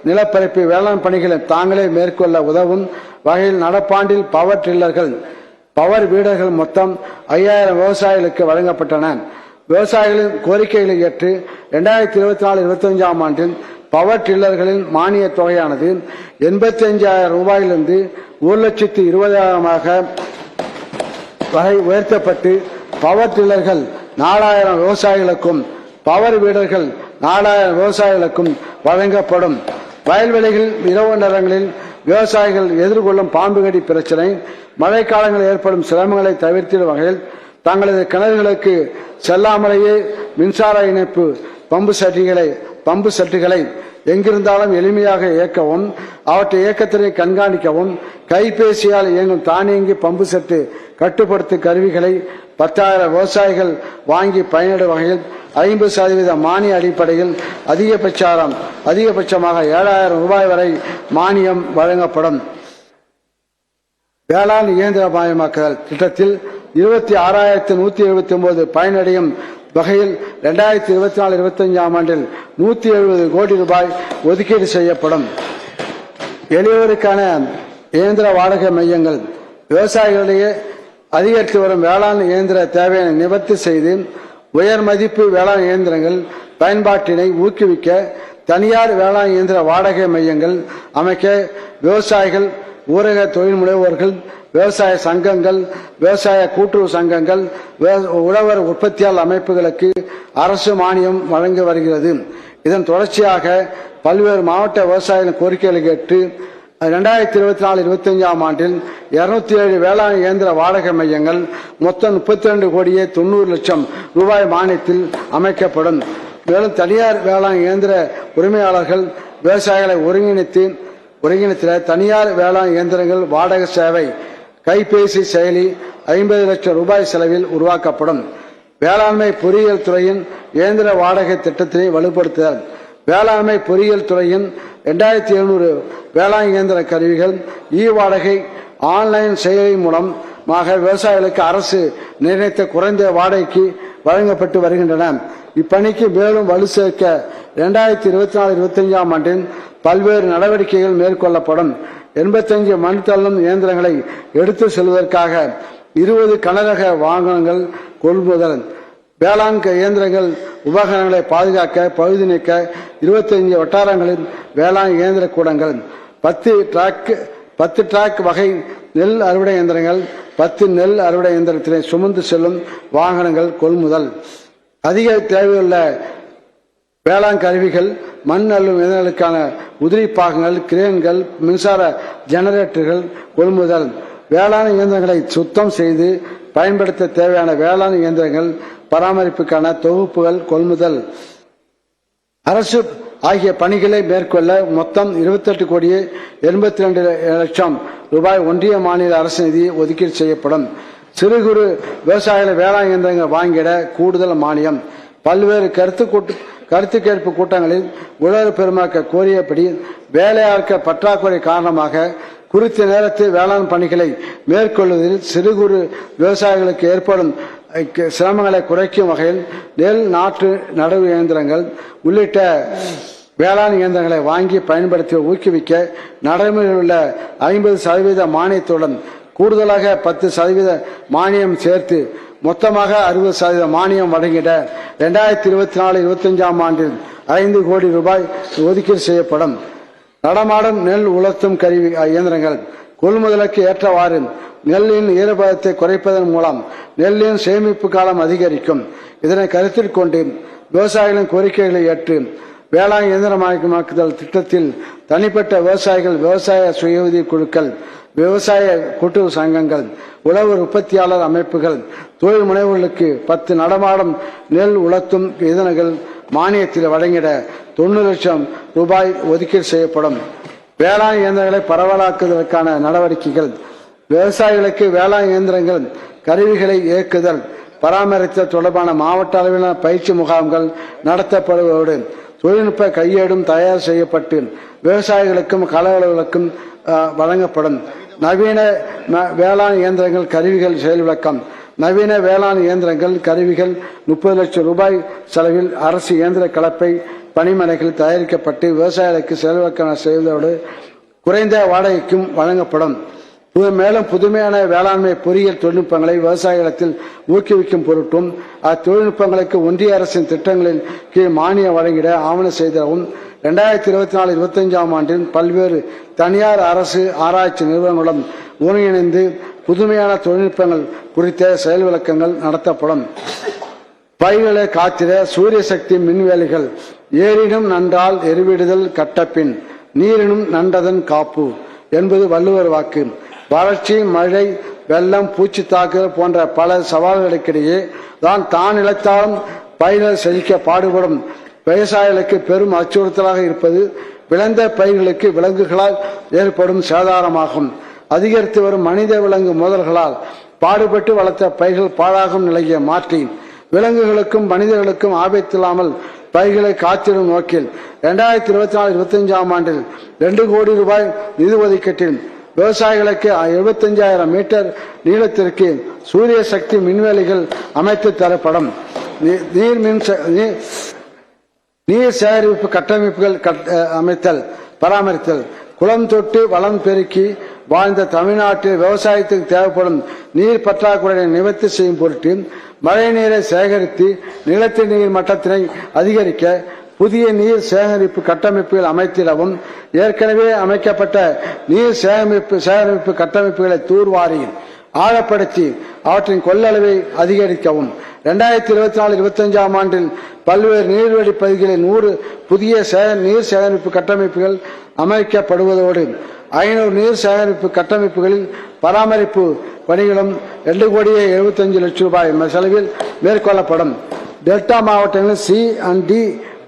நிலப்பரப்பு வேளாண் பணிகளை தாங்களே மேற்கொள்ள உதவும் வகையில் நடப்பாண்டில் பவர் டில்லர்கள் பவர் வீடர்கள் மொத்தம் 5000 விவசாயிகளுக்கு வழங்கப்பட்டன. விவசாயிகளின் கோரிக்கைகளை ஏற்று 2024-25 ஆண்டில் பவர் டில்லர்களின் மானிய தொகையானது 85,000 ரூபாயிலிருந்து 1,20,000 வரை உயர்த்தப்பட்டு பவர் டில்லர்கள் 4,000 விவசாயிகளுக்கும் பவர் வீடர்கள் 4,000 விவசாயிகளுக்கும் வழங்கப்படும். வயல்வெளிகள் இரவு நேரங்களில் விவசாயிகள் எதிர்கொள்ளும் பாம்புகடி பிரச்சனை, மழைக்காலங்களில் ஏற்படும் சிரமங்களை தவிர்த்திடும் வகையில் தங்களது கிணறுகளுக்கு செல்லாமலேயே மின்சார இணைப்பு பம்பு செட்டுகளை எங்கிருந்தாலும் எளிமையாக இயக்கவும் அவற்றை இயக்கத்தினை கண்காணிக்கவும் கைபேசியால் இயங்கும் தானியங்கி பம்பு செட்டு கட்டுப்படுத்தும் கருவிகளை 10,000 விவசாயிகள் வாங்கி பயனிடும் வகையில் 50% மானிய அடிப்படையில் அதிகபட்சமாக 7,000 ரூபாய் வரை மானியம் வழங்கப்படும். வேளாண் இயந்திரமயமாக்குதல் திட்டத்தில் 26,179 பயனடையும் வகையில் 2024-25 ஆண்டில் 170 கோடி ரூபாய் ஒதுக்கீடு செய்யப்படும். எளியோருக்கான இயந்திர வாடகை மையங்கள் விவசாயிகளிடையே அதிகரித்து வரும் வேளாண் இயந்திர தேவையை நிவர்த்தி செய்து உயர் மதிப்பு வேளாண் இயந்திரங்கள் பயன்பாட்டினை ஊக்குவிக்க தனியார் வேளாண் இயந்திர வாடகை மையங்கள் அமைக்க விவசாயிகள், ஊரக தொழில் முனைவோர்கள், விவசாய சங்கங்கள், விவசாய கூட்டுறவு சங்கங்கள், உழவர் உற்பத்தியாளர் அமைப்புகளுக்கு அரசு மானியம் வழங்கி வருகிறது. இதன் தொடர்ச்சியாக பல்வேறு மாவட்ட விவசாயிகளின் கோரிக்கைகளை கேட்டு 2024-25 ஆண்டில் 207 வேளாண் இயந்திர வாடகை மையங்கள் மொத்தம் 32,90,00,000 ரூபாய் மானியத்தில் அமைக்கப்படும். மேலும் தனியார் வேளாண் இயந்திர உரிமையாளர்கள் விவசாயிகளை ஒருங்கிணைத்த தனியார் வேளாண் இயந்திரங்கள் வாடகை சேவை கைபேசி செயலி 50 லட்சம் ரூபாய் செலவில் உருவாக்கப்படும். வேளாண்மை பொறியியல் துறையின் இயந்திர வாடகை திட்டத்தினை வலுப்படுத்துதல். வேளாண்மை பொறியியல் துறையின் 2700 வேளாண் இயந்திர கருவிகள் வாடகை ஆன்லைன் செயலி மூலமாக விவசாயிகளுக்கு அரசு நிர்ணயித்த குறைந்த வாடகைக்கு வழங்கப்பட்டு வருகின்றன. இப்பணிக்கு மேலும் வலு சேர்க்க 2024-25 ஆண்டில் பல்வேறு நடவடிக்கைகள் மேற்கொள்ளப்படும். 85 மண் தள்ளும் இயந்திரங்களை எடுத்து செல்வதற்காக 20 கனரக வாகனங்கள் கொள்முதல். வேளாண் இயந்திரங்கள் உபகரணங்களை பாதுகாக்க பழுது நீக்க 25 வட்டாரங்களில் வேளாண் இயந்திர கூடங்கள், 10 டிராக் வகை நெல் அறுவடை இயந்திரங்கள், 10 நெல் அறுவடை இயந்திரத்தினை சுமந்து செல்லும் வாகனங்கள் கொள்முதல். அதிக தேவையுள்ள வேளாண் கருவிகள், மண் அள்ளும் இயந்திரங்களுக்கான உதிரி பாகங்கள், கிரேன்கள், மின்சார ஜெனரேட்டர்கள் கொள்முதல். வேளாண் இயந்திரங்களை சுத்தம் செய்து பயன்படுத்த தேவையான வேளாண் இயந்திரங்கள் பராமரிப்புக்கான தொகுப்புகள் கொள்முதல். அரசு ஆகிய பணிகளை மேற்கொள்ள மொத்தம் 28,82,00,000 ரூபாய் ஒன்றிய மாநில அரசு நிதி ஒதுக்கீடு செய்யப்படும். சிறு குறு விவசாயிகள் வேளாண் இயந்திரங்கள் வாங்கிட கூடுதல் மானியம். பல்வேறு கருத்து கேட்பு கூட்டங்களில் உழவர் பெருமக்கள் கோரியபடி வேலையாட்கள் பற்றாக்குறை காரணமாக குறித்த நேரத்தில் வேளாண் பணிகளை மேற்கொள்வதில் சிறு குறு விவசாயிகளுக்கு ஏற்படும் சிரமங்களை குறைக்கும் வகையில் நெல் நாற்று நடவு இயந்திரங்கள் உள்ளிட்ட வேளாண் இயந்திரங்களை வாங்கி பயன்படுத்தி ஊக்குவிக்க நடைமுறையில் உள்ள 50% மானியத்துடன் கூடுதலாக 10% மானியம் சேர்த்து மொத்தமாக 60% மானியம் வழங்கிட 2024-25 ஆண்டில் 5 கோடி ரூபாய் ஒதுக்கீடு செய்யப்படும். நடமாடும் நெல் உலர்த்தும் கருவி இயந்திரங்கள் கொள்முதலுக்கு ஏற்றவாறு நெல்லின் ஈரப்பதத்தை குறைப்பதன் மூலம் நெல்லின் சேமிப்பு காலம் அதிகரிக்கும். இதனை கருத்தில் கொண்டு விவசாயிகளின் கோரிக்கைகளை ஏற்று வேளாண் இயந்திரமயமாக்குதல் திட்டத்தில் தனிப்பட்ட விவசாயிகள், விவசாய சுய உதவி குழுக்கள், விவசாய கூட்டுறவு சங்கங்கள், உழவர் உற்பத்தியாளர் அமைப்புகள், தொழில் முனைவோர்களுக்கு 10 நடமாடும் நெல் உலர்த்தும் இயந்திரங்கள் மானியத்தில் வழங்கிட 90 லட்சம் ரூபாய் ஒதுக்கீடு செய்யப்படும். வேளாண் இயந்திரங்களை பரவலாக்குவதற்கான நடவடிக்கைகள். விவசாயிகளுக்கு வேளாண் இயந்திரங்கள் கருவிகளை இயக்குதல், பராமரித்தல் தொடர்பான மாவட்ட அளவிலான பயிற்சி முகாம்கள் நடத்தப்படுவதோடு தொழில்நுட்ப கையேடும் தயார் செய்யப்பட்டு விவசாயிகளுக்கும் களவர்களுக்கும் வழங்கப்படும். நவீன வேளாண் இயந்திரங்கள் கருவிகள் செயல்விளக்கம். நவீன வேளாண் இயந்திரங்கள் கருவிகள் 30 லட்சம் ரூபாய் செலவில் அரசு இயந்திர கலப்பை பணிமனைகள் தயாரிக்கப்பட்டு விவசாயிகளுக்கு செயல்படுத்த செய்வதோடு குறைந்த வாடகைக்கும் வழங்கப்படும். மேலும் புதுமையான வேளாண்மை பொறியியல் தொழில்நுட்பங்களை விவசாயிகளத்தில் ஊக்குவிக்கும் பொருட்டும் அத்தொழில்நுட்பங்களுக்கு ஒன்றிய அரசின் திட்டங்களின் கீழ் மானியம் வழங்கிட ஆவணம் செய்தவும் 2024-25 ஆண்டில் பல்வேறு தனியார் அரசு ஆராய்ச்சி நிறுவனங்களுடன் ஒருங்கிணைந்து புதுமையான தொழில்நுட்பங்கள் குறித்த செயல் விளக்கங்கள் நடத்தப்படும். பயிர்களை காத்திட சூரிய சக்தி மின்வேலிகள் ஏறினும் நன்றால் எருவிடுதல் கட்டப்பின் நீரினும் நன்றதன் காப்பு என்பது வள்ளுவர் வாக்கு. வறட்சி, மழை, வெள்ளம், பூச்சி தாக்குதல் போன்ற பல சவால்களுக்கிடையே தான் இழைத்தாலும் பயிர்கள் செழிக்க பாடுபடும் விவசாயிகளுக்கு பெரும் அச்சுறுத்தலாக இருப்பது விளைந்த பயிர்களுக்கு விலங்குகளால் ஏற்படும் சேதாரமாகும். அதிகரித்து வரும் மனித விலங்கு மோதல்களால் பாடுபட்டு வளர்த்த பயிர்கள் பாழாகும் நிலையை மாற்றி விலங்குகளுக்கும் மனிதர்களுக்கும் ஆபத்தில்லாமல் பயிர்களை காத்திடும் நோக்கில் 2024-25 ஆண்டில் 2 கோடி ரூபாய் நிதி ஒதுக்கீட்டில் விவசாயிகளுக்கு 75,000 மீட்டர் நீளத்திற்கு சூரிய சக்தி மின்வேலிகள் அமைத்து தரப்படும். நீர் சேகரிப்பு கட்டமைப்புகள் அமைத்தல் பராமரித்தல் குளம் தொட்டு வளம் பெருக்கி வாழ்ந்த தமிழ்நாட்டில் விவசாயத்துக்கு தேவைப்படும் நீர் பற்றாக்குறையை நிவர்த்தி செய்யும் பொருட்டு மழை நீரை சேகரித்து நிலத்தடி நீர் மட்டத்தினை அதிகரிக்க புதிய நீர் சேகரிப்பு கட்டமைப்புகள் அமைத்திடவும் ஏற்கனவே அமைக்கப்பட்ட நீர் சேகரிப்பு கட்டமைப்புகளை தூர்வாரி ஆழப்படுத்தி அவற்றின் கொள்ளளவை அதிகரிக்கவும் 2024-25 ஆண்டில் பல்வேறு நீர்வழி பகுதிகளில் 100 புதிய நீர் சேகரிப்பு கட்டமைப்புகள் அமைக்கப்படுவதோடு 500 நீர் சேகரிப்பு கட்டமைப்புகளில் பராமரிப்பு பணிகளும் 2,75,00,000 செலவில் மேற்கொள்ளப்படும். டெல்டா மாவட்டங்களில் C&D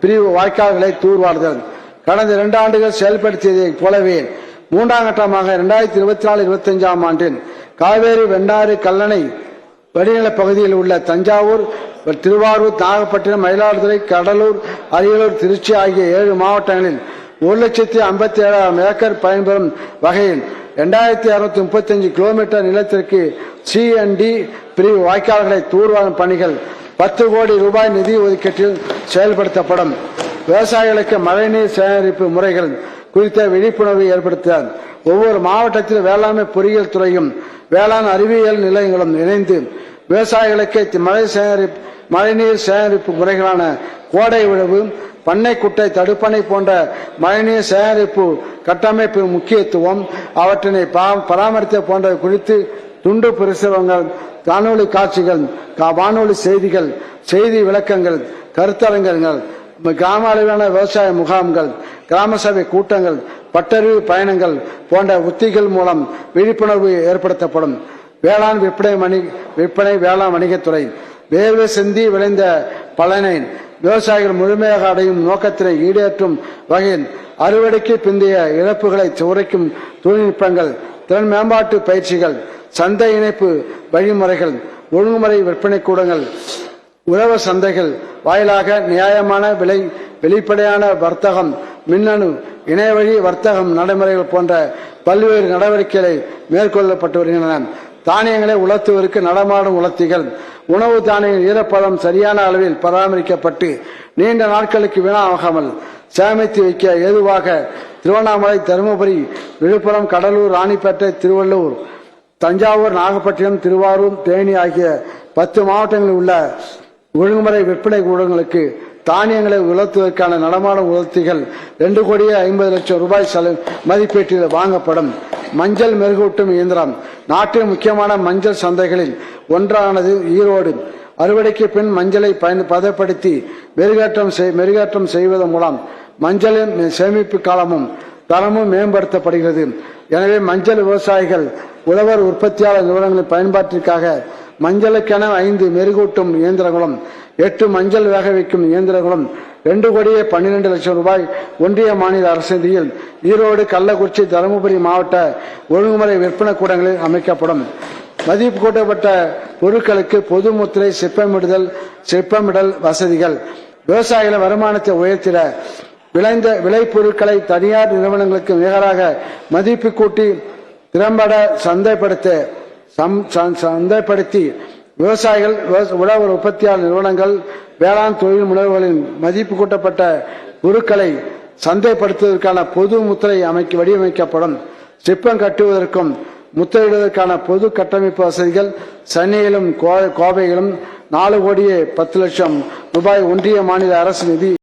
பிரிவு வாய்க்கால்களை தூர்வாருதல் கடந்த 2 ஆண்டுகள் செயல்படுத்தியதை போலவே 3ஆம் கட்டமாக 2024-25 ஆண்டில் காவேரி, வெண்ணாறு, கல்லணை வடிநில பகுதியில் உள்ள தஞ்சாவூர், திருவாரூர், நாகப்பட்டினம், மயிலாடுதுறை, கடலூர், அரியலூர், திருச்சி ஆகிய 7 மாவட்டங்களில் 1,57,000 ஏக்கர் பயன்பெறும் வகையில் 2,235 கிலோமீட்டர் நிலத்திற்கு C&D பிரிவு வாய்க்கால்களை தூர்வாரும் பணிகள் 10 கோடி ரூபாய் நிதி ஒதுக்கீட்டில் செயல்படுத்தப்படும். விவசாயிகளுக்கு மழைநீர் சேகரிப்பு முறைகள் குறித்த விழிப்புணர்வை ஏற்படுத்த ஒவ்வொரு மாவட்டத்தில் வேளாண்மை பொறியியல் துறையும் வேளாண் அறிவியல் நிலையங்களும் இணைந்து விவசாயிகளுக்கு மழைநீர் சேகரிப்பு முறைகளான கோடை உழவு, பண்ணை குட்டை தடுப்பணை போன்ற மழைநீர் சேகரிப்பு கட்டமைப்பு முக்கியத்துவம், அவற்றினை பராமரித்த போன்றவை குறித்து துண்டு பிரசுரங்கள், காணொலி காட்சிகள், வானொலி செய்திகள், செய்தி விளக்கங்கள், கருத்தரங்கங்கள், கிராம அளவிலான விவசாய முகாம்கள், கிராம சபை கூட்டங்கள், பட்டறிவு பயணங்கள் போன்ற உத்திகள் மூலம் விழிப்புணர்வு ஏற்படுத்தப்படும். வேளாண் விற்பனை வேளாண் வணிகத்துறை வேர்வை சிந்தி விளைந்த பலனை விவசாயிகள் முழுமையாக அடையும் நோக்கத்தினை ஈடேற்றும் வகையில் அறுவடைக்கு பிந்தைய இழப்புகளை உரைக்கும் தொழில்நுட்பங்கள், திறன் மேம்பாட்டு பயிற்சிகள், சந்தை இணைப்பு வழிமுறைகள், ஒழுங்குமுறை விற்பனை கூடங்கள், உழவு சந்தைகள் வாயிலாக நியாயமான விலை, வெளிப்படையான வர்த்தகம், மின்னணு இணையவழி வர்த்தகம் நடைமுறைகள் போன்ற பல்வேறு நடவடிக்கைகளை மேற்கொள்ளப்பட்டு வருகின்றன. தானியங்களை உலர்த்துவதற்கு நடமாடும் உலர்த்திகள், உணவு தானியங்கள் ஈரப்பதம் சரியான அளவில் பராமரிக்கப்பட்டு நீண்ட நாட்களுக்கு வீணாகாமல் சேமித்து வைக்க ஏதுவாக திருவண்ணாமலை, தருமபுரி, விழுப்புரம், கடலூர், ராணிப்பேட்டை, திருவள்ளூர், தஞ்சாவூர், நாகப்பட்டினம், திருவாரூர், தேனி ஆகிய 10 மாவட்டங்களில் உள்ள ஒழுங்குமுறை விற்பனை கூடங்களுக்கு தானியங்களை உலர்த்துவதற்கான நடமாடும் உலர்த்திகள் 2,50,00,000 ரூபாய் மதிப்பீட்டில் வாங்கப்படும். மஞ்சள் மெருகூட்டும் இயந்திரம் நாட்டின் முக்கியமான மஞ்சள் சந்தைகளில் ஒன்றானது ஈரோடு. அறுவடைக்கு பின் மஞ்சளை பதப்படுத்தி மெருகேற்றம் செய்வதன் மூலம் மஞ்சளின் சேமிப்பு காலமும் தரமும் மேம்படுத்தப்படுகிறது. எனவே மஞ்சள் விவசாயிகள், உழவர் உற்பத்தியாளர் நிறுவனங்களின் பயன்பாட்டிற்காக மஞ்சளுக்கென 5 மெருகூட்டும் இயந்திரங்களும் 8 மஞ்சள் வேக வைக்கும் இயந்திரங்களும் 2,12,00,000 ரூபாய் ஒன்றிய மாநில அரசு நிதியில் ஈரோடு, கள்ளக்குறிச்சி, தருமபுரி மாவட்ட ஒழுங்குமுறை விற்பனை கூடங்களில் அமைக்கப்படும். மதிப்பு கூட்டப்பட்ட பொருட்களுக்கு பொது முத்திரை சிப்பமிடல் வசதிகள் விவசாயிகளின் வருமானத்தை உயர்த்திட விளை பொருட்களை தனியார் நிறுவனங்களுக்கு நிகராக மதிப்பு கூட்டி திறம்பட சந்தைப்படுத்தி விவசாயிகள், உழவர் உற்பத்தியாளர் நிறுவனங்கள், வேளாண் தொழில் முனைவோர்களின் மதிப்பு கூட்டப்பட்ட பொருட்களை சந்தைப்படுத்துவதற்கான பொது முத்திரை வடிவமைக்கப்படும். சிப்பம் கட்டுவதற்கும் முத்திரையிடுவதற்கான பொது கட்டமைப்பு வசதிகள் சென்னையிலும் கோவையிலும் 4,10,00,000 ரூபாய் ஒன்றிய மாநில அரசு நிதி